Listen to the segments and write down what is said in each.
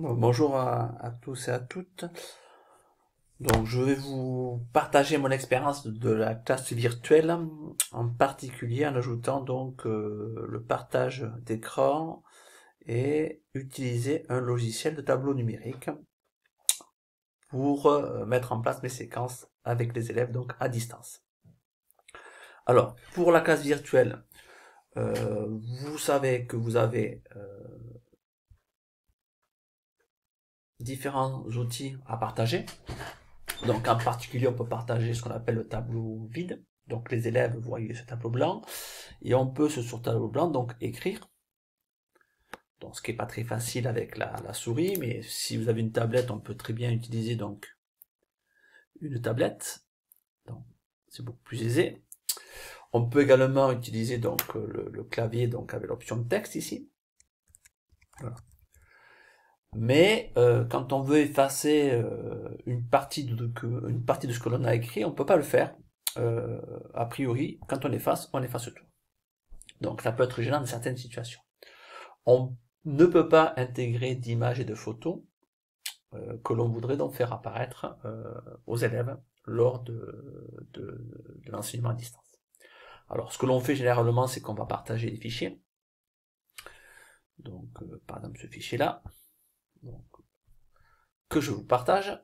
Bonjour à tous et à toutes. Donc, je vais vous partager mon expérience de la classe virtuelle, en particulier en ajoutant donc le partage d'écran et utiliser un logiciel de tableau numérique pour mettre en place mes séquences avec les élèves donc à distance. Alors, pour la classe virtuelle, vous savez que vous avez différents outils à partager. Donc en particulier, on peut partager ce qu'on appelle le tableau vide. Donc les élèves voient ce tableau blanc et on peut sur ce tableau blanc donc écrire. Donc ce qui n'est pas très facile avec la souris, mais si vous avez une tablette, on peut très bien utiliser donc une tablette. Donc c'est beaucoup plus aisé. On peut également utiliser donc le clavier donc avec l'option de texte ici. Voilà. Mais quand on veut effacer une partie de ce que l'on a écrit, on ne peut pas le faire. A priori, quand on efface tout. Donc ça peut être gênant dans certaines situations. On ne peut pas intégrer d'images et de photos que l'on voudrait donc faire apparaître aux élèves lors de l'enseignement à distance. Alors ce que l'on fait généralement, c'est qu'on va partager des fichiers. Donc par exemple ce fichier-là, que je vous partage.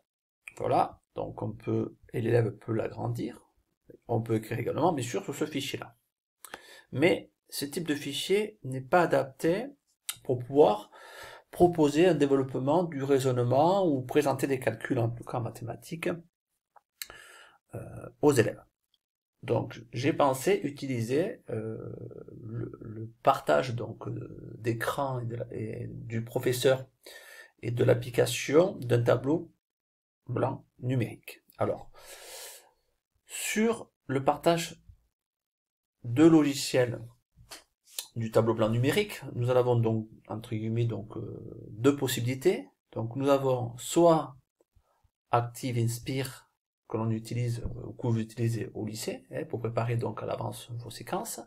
Voilà, donc on peut, et l'élève peut l'agrandir. On peut écrire également, bien sûr, sur ce fichier-là. Mais ce type de fichier n'est pas adapté pour pouvoir proposer un développement du raisonnement ou présenter des calculs, en tout cas en mathématiques, aux élèves. Donc j'ai pensé utiliser le partage donc d'écran et du professeur et de l'application d'un tableau blanc numérique. Alors, sur le partage de logiciels du tableau blanc numérique, nous en avons donc, entre guillemets, donc, deux possibilités. Donc nous avons soit Active Inspire, que l'on utilise, que vous utilisez au lycée, pour préparer donc à l'avance vos séquences,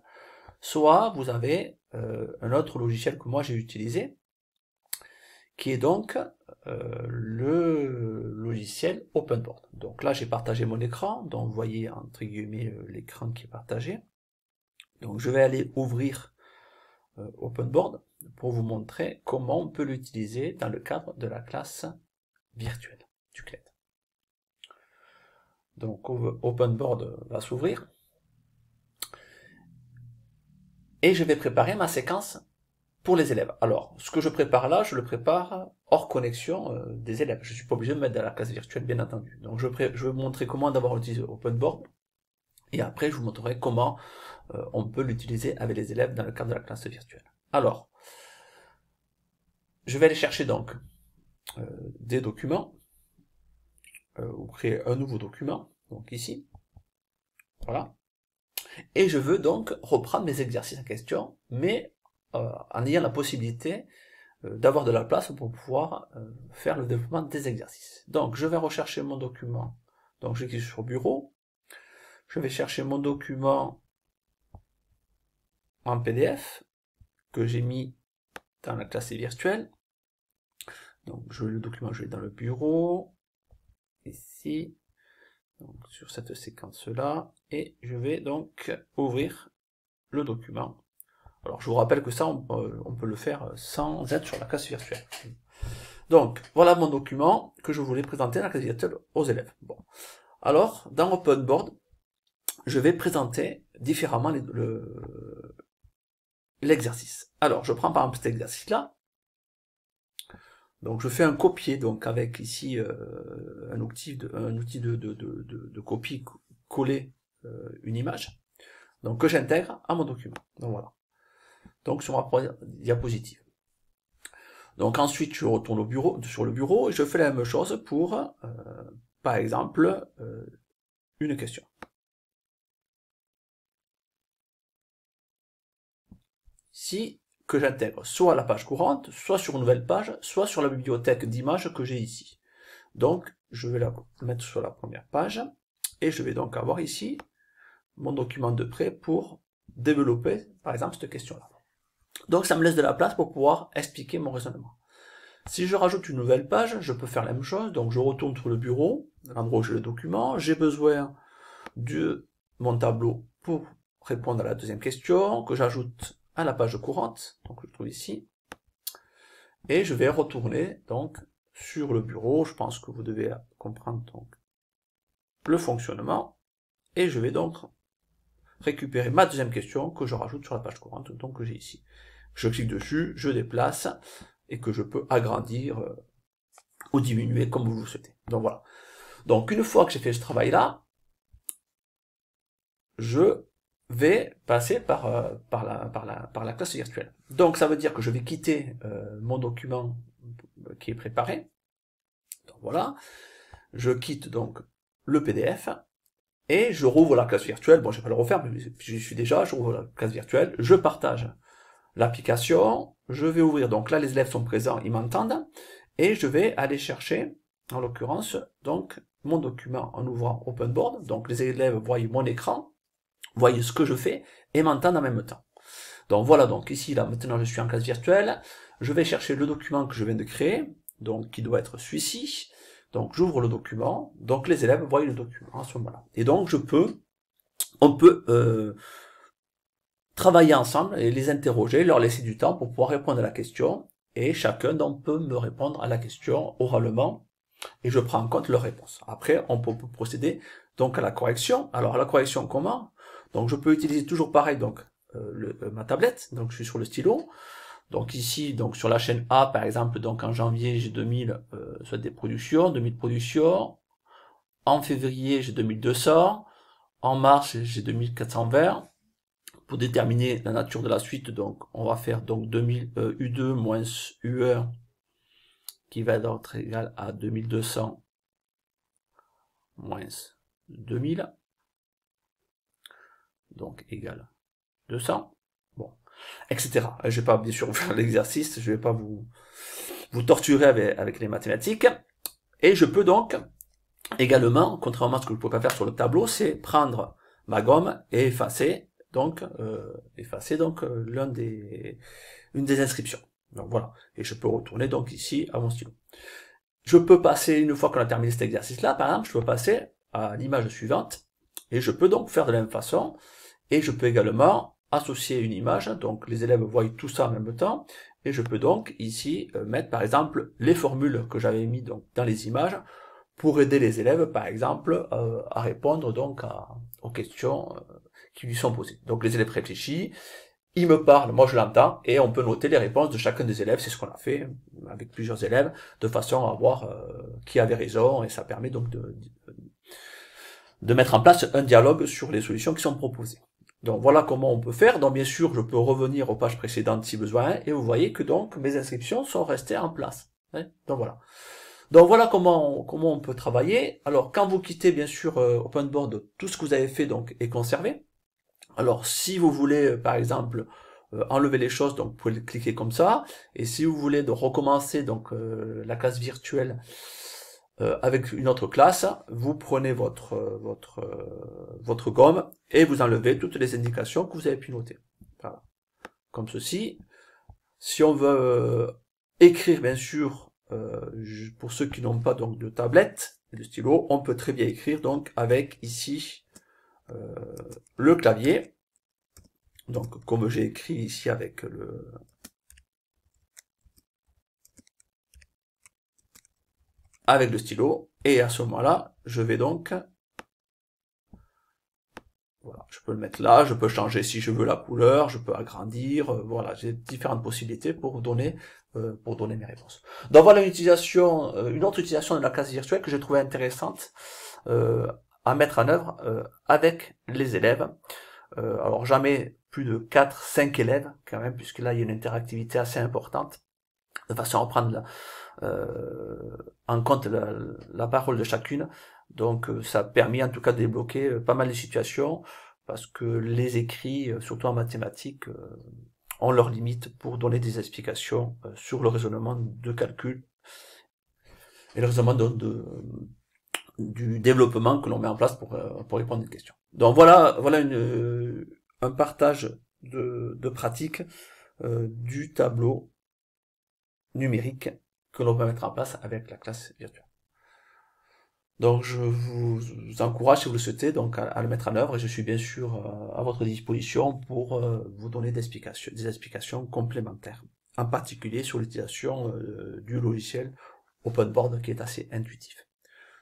soit vous avez un autre logiciel que moi j'ai utilisé, qui est donc le logiciel OpenBoard. Donc là j'ai partagé mon écran, donc vous voyez entre guillemets l'écran qui est partagé. Donc je vais aller ouvrir OpenBoard pour vous montrer comment on peut l'utiliser dans le cadre de la classe virtuelle du CLED. Donc OpenBoard va s'ouvrir et je vais préparer ma séquence pour les élèves. Alors, ce que je prépare là, je le prépare hors connexion des élèves. Je ne suis pas obligé de mettre dans la classe virtuelle, bien entendu. Donc je vais vous montrer comment d'abord utiliser OpenBoard et après je vous montrerai comment on peut l'utiliser avec les élèves dans le cadre de la classe virtuelle. Alors, je vais aller chercher donc des documents ou créer un nouveau document, donc ici, voilà. Et je veux donc reprendre mes exercices en question, mais en ayant la possibilité d'avoir de la place pour pouvoir faire le développement des exercices. Donc je vais rechercher mon document, donc je clique sur bureau, je vais chercher mon document en PDF que j'ai mis dans la classe virtuelle. Donc le document, je l'ai dans le bureau, ici, donc sur cette séquence-là, et je vais donc ouvrir le document. Alors je vous rappelle que ça, on peut le faire sans être sur la classe virtuelle. Donc voilà mon document que je voulais présenter dans la classe virtuelle aux élèves. Bon. Alors, dans OpenBoard, je vais présenter différemment l'exercice. Alors, je prends par exemple cet exercice-là. Donc, je fais un copier, donc avec ici un outil de copie coller une image, donc que j'intègre à mon document. Donc voilà. Donc sur ma première diapositive. Donc ensuite, je retourne sur le bureau et je fais la même chose pour, par exemple, une question. Ici, que j'intègre soit la page courante, soit sur une nouvelle page, soit sur la bibliothèque d'images que j'ai ici. Donc, je vais la mettre sur la première page, et je vais donc avoir ici mon document de prêt pour développer, par exemple, cette question-là. Donc, ça me laisse de la place pour pouvoir expliquer mon raisonnement. Si je rajoute une nouvelle page, je peux faire la même chose, donc je retourne sur le bureau, l'endroit où j'ai le document, j'ai besoin de mon tableau pour répondre à la deuxième question, que j'ajoute à la page courante, donc je le trouve ici, et je vais retourner donc sur le bureau, je pense que vous devez comprendre donc le fonctionnement, et je vais donc récupérer ma deuxième question que je rajoute sur la page courante, donc que j'ai ici. Je clique dessus, je déplace, et que je peux agrandir ou diminuer comme vous le souhaitez. Donc voilà. Donc une fois que j'ai fait ce travail-là, je vais passer par la classe virtuelle. Donc ça veut dire que je vais quitter mon document qui est préparé. Donc voilà. Je quitte donc le PDF et je rouvre la classe virtuelle. Bon, je vais pas le refaire, mais j'y suis déjà. Je rouvre la classe virtuelle. Je partage l'application. Je vais ouvrir. Donc là, les élèves sont présents, ils m'entendent. Et je vais aller chercher, en l'occurrence, donc mon document en ouvrant OpenBoard. Donc les élèves voient mon écran, voient ce que je fais et m'entendent en même temps. Donc voilà, donc ici, là, maintenant je suis en classe virtuelle. Je vais chercher le document que je viens de créer, donc qui doit être celui-ci. Donc j'ouvre le document, donc les élèves voient le document à ce moment-là. Et donc on peut travailler ensemble et les interroger, leur laisser du temps pour pouvoir répondre à la question. Et chacun donc peut me répondre à la question oralement, et je prends en compte leur réponse. Après, on peut procéder donc à la correction. Alors la correction comment? Donc je peux utiliser toujours pareil donc ma tablette, donc je suis sur le stylo. Donc ici, donc sur la chaîne A par exemple, donc en janvier j'ai 2000 soit des productions, 2000 productions. En février j'ai 2200. En mars j'ai 2420. Pour déterminer la nature de la suite, donc on va faire donc 2000 U2 moins U1 qui va être égal à 2200 moins 2000, donc égal 200, bon, etc. Je vais pas bien sûr faire l'exercice, je vais pas vous torturer avec les mathématiques, et je peux donc également, contrairement à ce que je ne peux pas faire sur le tableau, c'est prendre ma gomme et effacer donc une des inscriptions. Donc voilà, et je peux retourner donc ici à mon stylo. Je peux passer, une fois qu'on a terminé cet exercice-là, par exemple, je peux passer à l'image suivante, et je peux donc faire de la même façon, et je peux également associer une image, donc les élèves voient tout ça en même temps, et je peux donc ici mettre par exemple les formules que j'avais mis donc dans les images, pour aider les élèves par exemple à répondre donc aux questions qui lui sont posées. Donc les élèves réfléchissent, ils me parlent, moi je l'entends, et on peut noter les réponses de chacun des élèves, c'est ce qu'on a fait avec plusieurs élèves, de façon à voir qui avait raison, et ça permet donc de mettre en place un dialogue sur les solutions qui sont proposées. Donc voilà comment on peut faire. Donc bien sûr, je peux revenir aux pages précédentes si besoin, et vous voyez que donc mes inscriptions sont restées en place. Donc voilà. Donc voilà comment on peut travailler. Alors quand vous quittez bien sûr OpenBoard, tout ce que vous avez fait donc est conservé. Alors si vous voulez par exemple enlever les choses, donc vous pouvez cliquer comme ça, et si vous voulez de recommencer donc la classe virtuelle avec une autre classe, vous prenez votre gomme et vous enlevez toutes les indications que vous avez pu noter. Voilà. Comme ceci. Si on veut écrire bien sûr, pour ceux qui n'ont pas donc de tablette, de stylo, on peut très bien écrire donc avec ici le clavier. Donc comme j'ai écrit ici avec le stylo, et à ce moment-là, je vais donc, voilà, je peux le mettre là, je peux changer si je veux la couleur, je peux agrandir, voilà, j'ai différentes possibilités pour donner mes réponses. Donc voilà une autre utilisation de la classe virtuelle que j'ai trouvé intéressante à mettre en œuvre avec les élèves. Alors jamais plus de 4-5 élèves quand même, puisque là il y a une interactivité assez importante, de façon à prendre en compte la parole de chacune. Donc ça a permis en tout cas de débloquer pas mal de situations, parce que les écrits, surtout en mathématiques, ont leurs limites pour donner des explications sur le raisonnement de calcul et le raisonnement du développement que l'on met en place pour répondre à une question. Donc voilà un partage de pratique du tableau numérique que l'on peut mettre en place avec la classe virtuelle. Donc je vous encourage, si vous le souhaitez, donc à le mettre en œuvre, et je suis bien sûr à votre disposition pour vous donner des explications complémentaires, en particulier sur l'utilisation du logiciel OpenBoard qui est assez intuitif.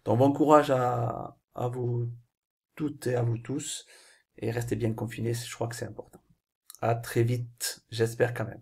Donc bon courage à vous toutes et à vous tous, et restez bien confinés, je crois que c'est important. À très vite, j'espère quand même.